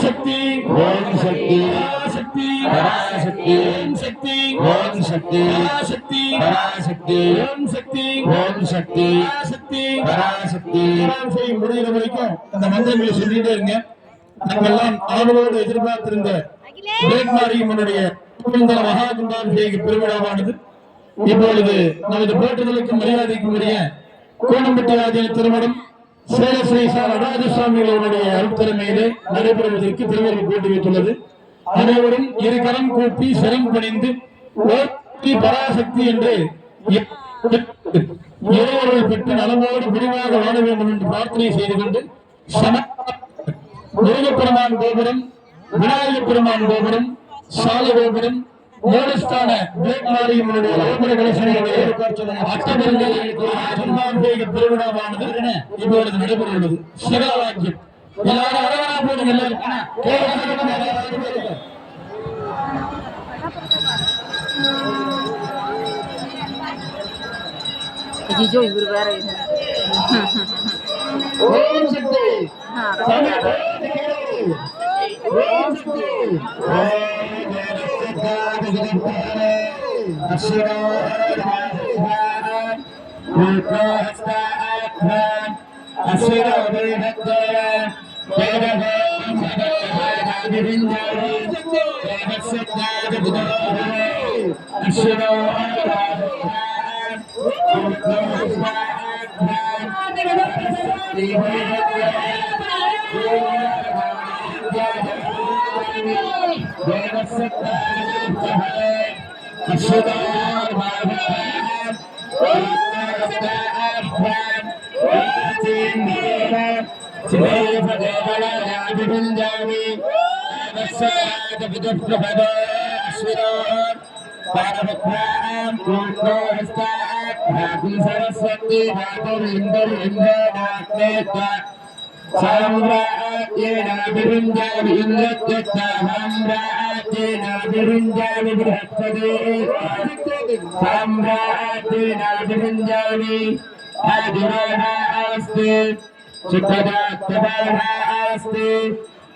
சக்தி ஓம் சக்தி பராசக்தி பராசக்தி ஓம் சக்தி ஓம் சக்தி பராசக்தி பராசக்தி ஓம் சக்தி ஓம் சக்தி பராசக்தி பராசக்தி செய்ய முடிகிற வரைக்கும் அந்த மந்திரங்களை சொல்லிட்டே இருங்க. நாமெல்லாம் ஆவலோடு எதிர்பார்த்திருந்த வேட்மாரியம்மனுடைய மகா கும்பாபிஷேக பெருவிழாவானது இப்பொழுது நமது போற்றுதலுக்கு மரியாதைக்கும் உரிய கோணம்பட்டி ஆதீன திருமணம் சேலஸ்ரீ நடராஜ சுவாமிகளுடைய அருட்திறமையிலே நடைபெறுவதற்கு திருவள்ளுவர் கூட்டி வைத்துள்ளது. அனைவரும் இரு கரம் கூப்பி சிரம் பணிந்து ஓட்டி பராசக்தி என்று இறைவர்கள் பெற்று நலமோடு முடிவாக வாழ வேண்டும் என்று பிரார்த்தனை செய்து கொண்டு முருகப்பெருமான் கோபுரம், விநாயகப் பெருமான் கோபுரம், சால கோபுரம், மூலஸ்தான வேட்மாரியம்மனுடைய கோபுர கலசங்களுடைய அஷ்டபெருமான் பெருவிழாவானது இப்பொழுது நடைபெறுகிறது. சிவவாக்கியம் எல்லாரும் அரவணா போடுங்க. ஐயோ இவர் வேற ஓம் சக்தி ஓம் சக்தி सरस्वती साम्राज्येनाभिरुञ्जामि बृहस्पति साम्राज्येनाभिरुञ्जामि आदिवानास्ति शुक्रदात्तवानास्ति